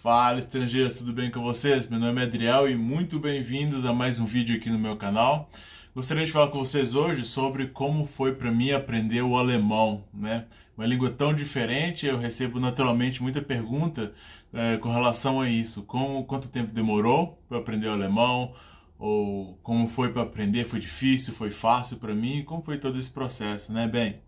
Fala, estrangeiros, tudo bem com vocês? Meu nome é Adriel e muito bem-vindos a mais um vídeo aqui no meu canal. Gostaria de falar com vocês hoje sobre como foi para mim aprender o alemão, né? Uma língua tão diferente, eu recebo naturalmente muita pergunta com relação a isso. Quanto tempo demorou para aprender o alemão? Ou como foi para aprender? Foi difícil? Foi fácil para mim? Como foi todo esse processo, né? Bem,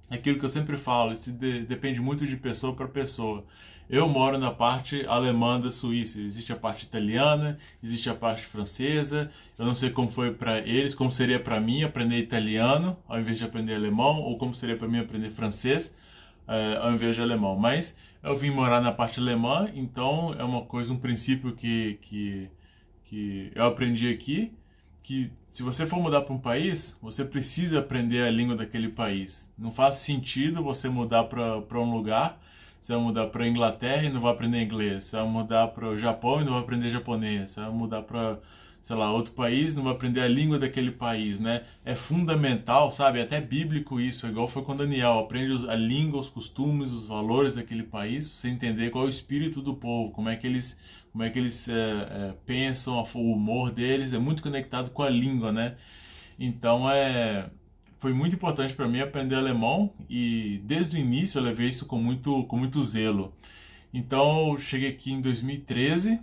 aquilo que eu sempre falo, isso depende muito de pessoa para pessoa. Eu moro na parte alemã da Suíça, existe a parte italiana, existe a parte francesa. Eu não sei como foi para eles, como seria para mim aprender italiano ao invés de aprender alemão, ou como seria para mim aprender francês ao invés de alemão. Mas eu vim morar na parte alemã, então é uma coisa, um princípio que eu aprendi aqui, que se você for mudar para um país, você precisa aprender a língua daquele país. Não faz sentido você mudar para um lugar, você vai mudar para a Inglaterra e não vai aprender inglês, você vai mudar para o Japão e não vai aprender japonês, você vai mudar para, sei lá, outro país e não vai aprender a língua daquele país, né? É fundamental, sabe? É até bíblico isso, igual foi com Daniel, aprende a língua, os costumes, os valores daquele país, para você entender qual é o espírito do povo, como é que eles pensam, o humor deles é muito conectado com a língua, né? Então foi muito importante para mim aprender alemão e desde o início eu levei isso com muito zelo. Então eu cheguei aqui em 2013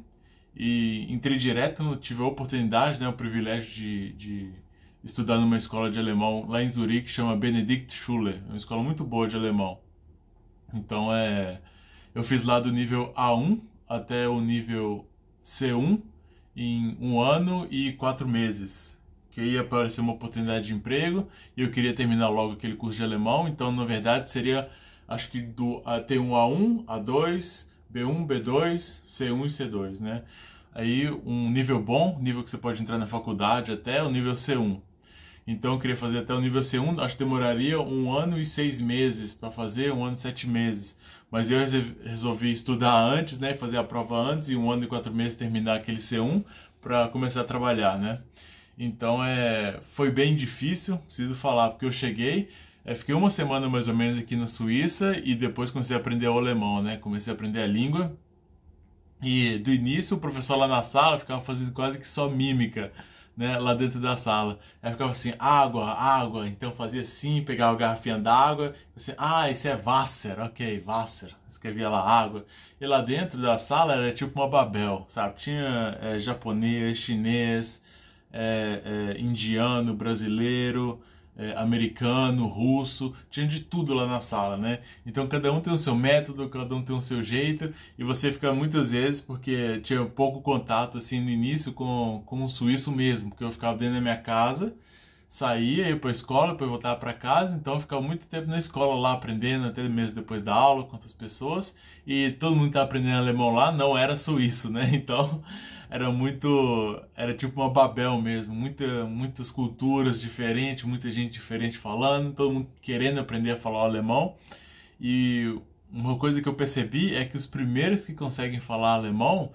e entrei direto, tive a oportunidade, né, o privilégio de estudar numa escola de alemão lá em Zurique, que chama Benedikt Schule, é uma escola muito boa de alemão. Então eu fiz lá do nível A1 até o nível C1 em 1 ano e 4 meses. Que ia aparecer uma oportunidade de emprego e eu queria terminar logo aquele curso de alemão, então na verdade seria, acho que do T1 A1, A2, B1, B2, C1 e C2, né? Aí um nível bom, nível que você pode entrar na faculdade até o nível C1. Então eu queria fazer até o nível C1, acho que demoraria 1 ano e 6 meses para fazer, 1 ano e 7 meses. Mas eu resolvi estudar antes, né, fazer a prova antes e 1 ano e 4 meses terminar aquele C1 para começar a trabalhar, né? Então foi bem difícil, preciso falar, porque eu cheguei, fiquei 1 semana mais ou menos aqui na Suíça e depois comecei a aprender o alemão, né? Comecei a aprender a língua. E do início o professor lá na sala ficava fazendo quase que só mímica, né, lá dentro da sala. Aí ficava assim, água, água. Então fazia assim, pegava a garrafinha d'água, assim, isso é Wasser, ok, Wasser. Escrevia lá água. E lá dentro da sala era tipo uma Babel, sabe? Tinha japonês, chinês, indiano, brasileiro, americano, russo, tinha de tudo lá na sala, né? Então cada um tem o seu método, cada um tem o seu jeito, e você fica muitas vezes, porque tinha pouco contato assim no início com o suíço mesmo, porque eu ficava dentro da minha casa, saía, ia para a escola, depois voltava para casa, então eu ficava muito tempo na escola lá aprendendo, até mesmo depois da aula com outras pessoas, e todo mundo que estava aprendendo alemão lá não era suíço, né? Então era tipo uma Babel mesmo, muitas culturas diferentes, muita gente diferente falando, todo mundo querendo aprender a falar o alemão. E uma coisa que eu percebi é que os primeiros que conseguem falar alemão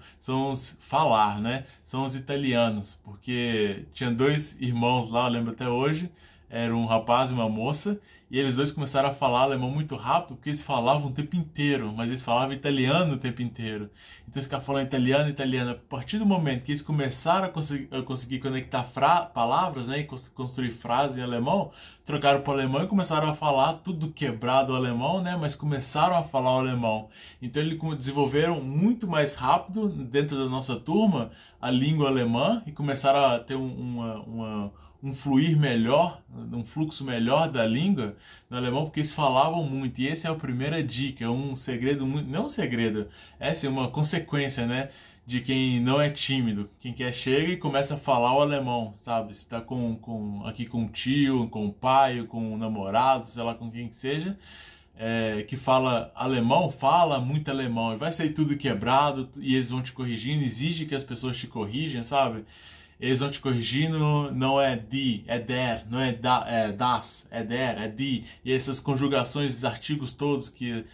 falar, né? São os italianos, porque tinha 2 irmãos lá, eu lembro até hoje, era um rapaz e uma moça, e eles dois começaram a falar alemão muito rápido, porque eles falavam o tempo inteiro, mas eles falavam italiano o tempo inteiro. Então eles ficavam falando italiano, italiano. A partir do momento que eles começaram a conseguir conectar palavras, né, e construir frases em alemão, trocaram para o alemão e começaram a falar tudo quebrado o alemão, né, mas começaram a falar o alemão. Então eles desenvolveram muito mais rápido, dentro da nossa turma, a língua alemã, e começaram a ter um fluir melhor, um fluxo melhor da língua no alemão, porque eles falavam muito. E essa é a primeira dica, um segredo, não um segredo, essa é uma consequência, né, de quem não é tímido. Quem quer chega e começa a falar o alemão, sabe? Se está aqui com um tio, com um pai, com um namorado, sei lá, com quem que seja, que fala alemão, fala muito alemão, e vai sair tudo quebrado, e eles vão te corrigindo, exige que as pessoas te corrigem, sabe? Eles vão te corrigindo, não é die, é der, não é das, é der, é die. E essas conjugações, esses artigos todos, que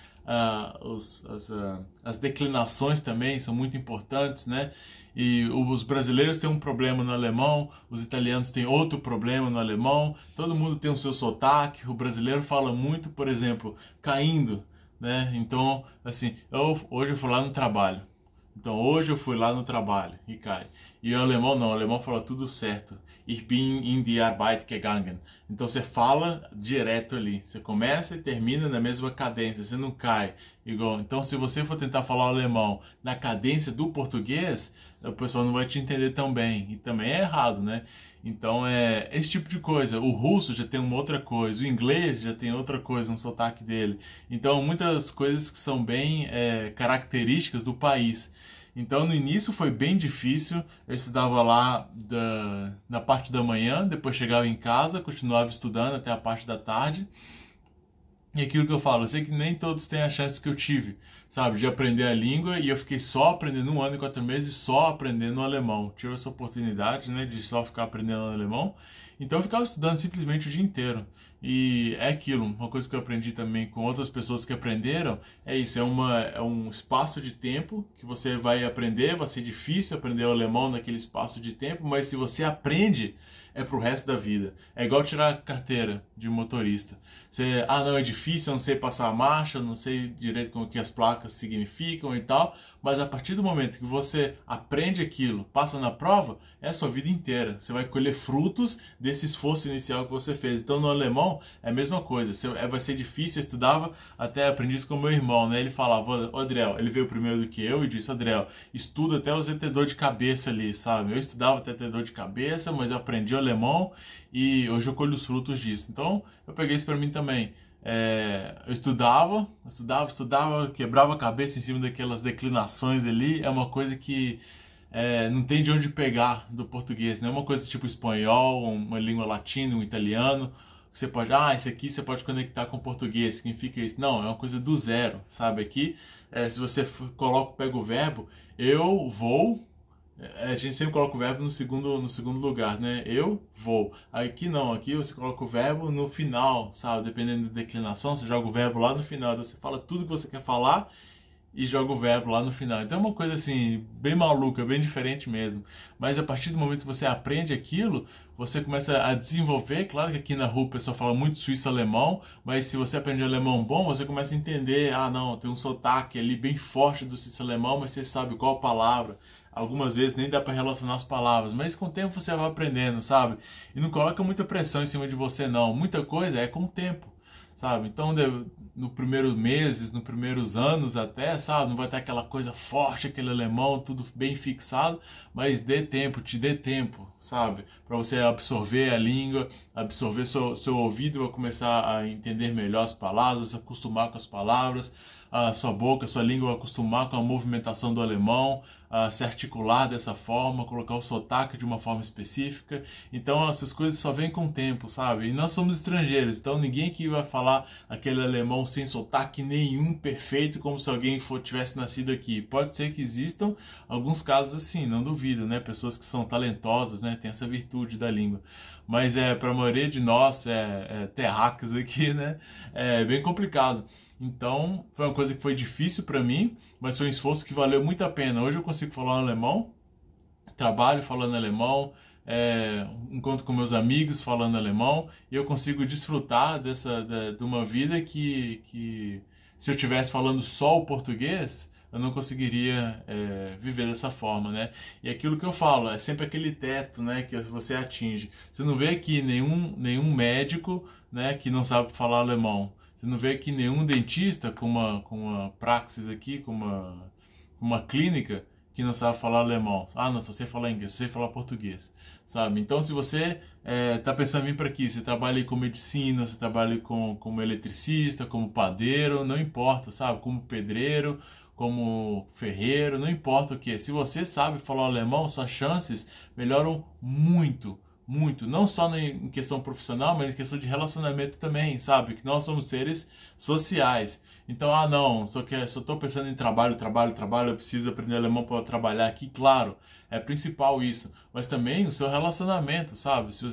as declinações também são muito importantes, né? E os brasileiros têm um problema no alemão, os italianos têm outro problema no alemão, todo mundo tem o seu sotaque, o brasileiro fala muito, por exemplo, caindo, né? Então, assim, hoje eu fui lá no trabalho. Então hoje eu fui lá no trabalho e cai. E o alemão não, o alemão fala tudo certo. Ich bin in die Arbeit gegangen. Então você fala direto ali. Você começa e termina na mesma cadência, você não cai. Igual. Então se você for tentar falar o alemão na cadência do português, o pessoal não vai te entender tão bem. E também é errado, né? Então é esse tipo de coisa. O russo já tem uma outra coisa, o inglês já tem outra coisa, um sotaque dele. Então muitas coisas que são bem características do país. Então no início foi bem difícil, eu estudava lá na parte da manhã, depois chegava em casa, continuava estudando até a parte da tarde. E aquilo que eu falo, eu sei que nem todos têm a chance que eu tive, sabe, de aprender a língua, e eu fiquei só aprendendo 1 ano e 4 meses, só aprendendo alemão. Tive essa oportunidade, né, de só ficar aprendendo alemão, então eu ficava estudando simplesmente o dia inteiro. E é aquilo, uma coisa que eu aprendi também com outras pessoas que aprenderam, é isso, é um espaço de tempo que você vai aprender, vai ser difícil aprender o alemão naquele espaço de tempo, mas se você aprende, é pro resto da vida. É igual tirar carteira de motorista. Você, não, é difícil, eu não sei passar a marcha, eu não sei direito como que as placas significam e tal, mas a partir do momento que você aprende aquilo, passa na prova, é a sua vida inteira. Você vai colher frutos desse esforço inicial que você fez. Então no alemão é a mesma coisa. Vai ser difícil, eu estudava, até aprendi isso com meu irmão, né? Ele falava, Adriel, ele veio primeiro do que eu e disse, Adriel, estuda até você ter dor de cabeça ali, sabe? Eu estudava até ter dor de cabeça, mas eu aprendi alemão e hoje eu colho os frutos disso. Então eu peguei isso para mim também. Eu estudava, quebrava a cabeça em cima daquelas declinações ali. É uma coisa que não tem de onde pegar do português, não é uma coisa tipo espanhol, uma língua latina, um italiano. Você pode, esse aqui você pode conectar com o português, significa isso. Não, é uma coisa do zero, sabe? Aqui, se você pega o verbo, eu vou. A gente sempre coloca o verbo no segundo lugar, né? Eu vou. Aqui não, aqui você coloca o verbo no final, sabe? Dependendo da declinação, você joga o verbo lá no final. Então você fala tudo que você quer falar e joga o verbo lá no final. Então é uma coisa assim, bem maluca, bem diferente mesmo. Mas a partir do momento que você aprende aquilo, você começa a desenvolver. Claro que aqui na rua o pessoal fala muito suíço-alemão, mas se você aprende alemão bom, você começa a entender, não, tem um sotaque ali bem forte do suíço-alemão, mas você sabe qual palavra. Algumas vezes nem dá para relacionar as palavras, mas com o tempo você vai aprendendo, sabe? E não coloca muita pressão em cima de você, não. Muita coisa é com o tempo, sabe? Então, no primeiros meses, nos primeiros anos até, sabe? Não vai ter aquela coisa forte, aquele alemão, tudo bem fixado, mas te dê tempo, sabe? Para você absorver a língua, absorver seu ouvido, vai começar a entender melhor as palavras, se acostumar com as palavras, a sua boca, a sua língua vai acostumar com a movimentação do alemão, a se articular dessa forma, colocar o sotaque de uma forma específica. Então essas coisas só vêm com o tempo, sabe? E nós somos estrangeiros, então ninguém aqui vai falar aquele alemão sem sotaque nenhum, perfeito, como se alguém tivesse nascido aqui. Pode ser que existam alguns casos assim, não duvido, né? Pessoas que são talentosas, né? Tem essa virtude da língua. Mas para a maioria de nós, terráqueos aqui, né? É bem complicado. Então, foi uma coisa que foi difícil para mim, mas foi um esforço que valeu muito a pena. Hoje eu consigo falar alemão, trabalho falando alemão, encontro com meus amigos falando alemão, e eu consigo desfrutar de uma vida que se eu estivesse falando só o português, eu não conseguiria viver dessa forma, né? E aquilo que eu falo, é sempre aquele teto, né, que você atinge. Você não vê aqui nenhum médico, né, que não sabe falar alemão. Você não vê aqui nenhum dentista com uma praxis aqui, com uma clínica que não sabe falar alemão. Não, só sei falar inglês, só sei falar português, sabe? Então, se você está pensando em vir para aqui, você trabalha aí com medicina, você trabalha como eletricista, como padeiro, não importa, sabe? Como pedreiro, como ferreiro, não importa o que. Se você sabe falar alemão, suas chances melhoram muito. Muito, não só em questão profissional, mas em questão de relacionamento também, sabe? Que nós somos seres sociais. Então, não, só estou pensando em trabalho, eu preciso aprender alemão para trabalhar aqui, claro, é principal isso. Mas também o seu relacionamento, sabe? Se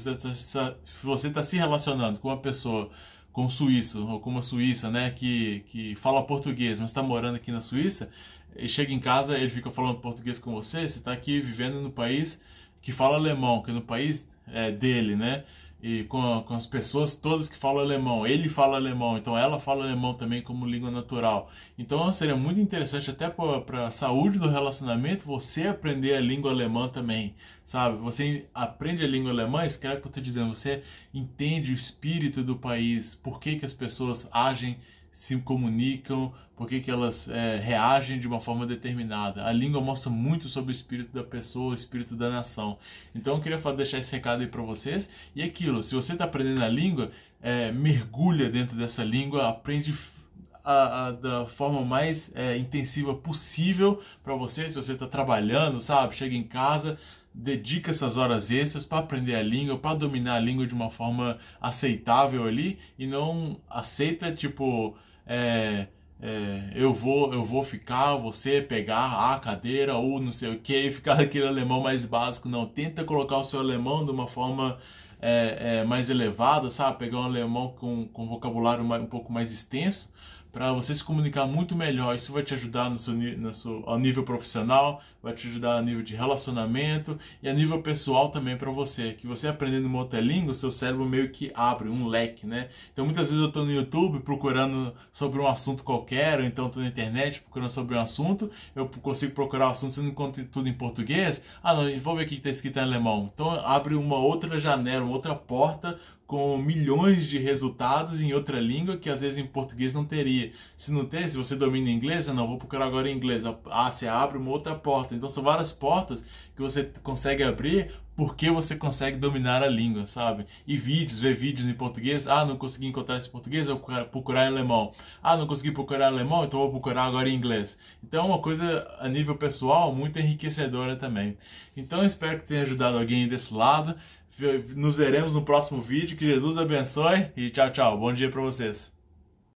você está se relacionando com uma pessoa, com um suíço ou com uma suíça, né, que fala português, mas está morando aqui na Suíça, e chega em casa, ele fica falando português com você está aqui vivendo no país que fala alemão, que é no país dele, né? e com as pessoas todas que falam alemão. Ele fala alemão, então ela fala alemão também como língua natural. Então seria muito interessante até para a saúde do relacionamento você aprender a língua alemã também, sabe? Você aprende a língua alemã, escreve o que eu estou dizendo, você entende o espírito do país, por que as pessoas agem, se comunicam, por que elas reagem de uma forma determinada. A língua mostra muito sobre o espírito da pessoa, o espírito da nação. Então eu queria deixar esse recado aí para vocês. E aquilo, se você está aprendendo a língua, mergulha dentro dessa língua, aprende da forma mais intensiva possível para você. Se você está trabalhando, sabe, chega em casa, dedica essas horas extras para aprender a língua, para dominar a língua de uma forma aceitável ali, e não aceita tipo eu vou ficar, você pegar a cadeira ou não sei o que e ficar aquele alemão mais básico. Não, tenta colocar o seu alemão de uma forma mais elevada, sabe? Pegar um alemão com vocabulário um pouco mais extenso, para você se comunicar muito melhor. Isso vai te ajudar ao nível profissional, vai te ajudar a nível de relacionamento e a nível pessoal também para você. Que você aprendendo uma outra língua, o seu cérebro meio que abre um leque, né? Então muitas vezes eu estou no YouTube procurando sobre um assunto qualquer, ou então estou na internet procurando sobre um assunto, eu consigo procurar o assunto, se eu não encontro tudo em português, não, vou ver o que está escrito em alemão. Então abre uma outra janela, uma outra porta, com milhões de resultados em outra língua que às vezes em português não teria. Se não tem, se você domina inglês, não, vou procurar agora em inglês. Você abre uma outra porta. Então são várias portas que você consegue abrir porque você consegue dominar a língua, sabe? E ver vídeos em português. Não consegui encontrar esse português, eu vou procurar em alemão. Não consegui procurar em alemão, então vou procurar agora em inglês. Então é uma coisa a nível pessoal muito enriquecedora também. Então eu espero que tenha ajudado alguém desse lado. Nos veremos no próximo vídeo. Que Jesus abençoe e tchau, tchau. Bom dia para vocês.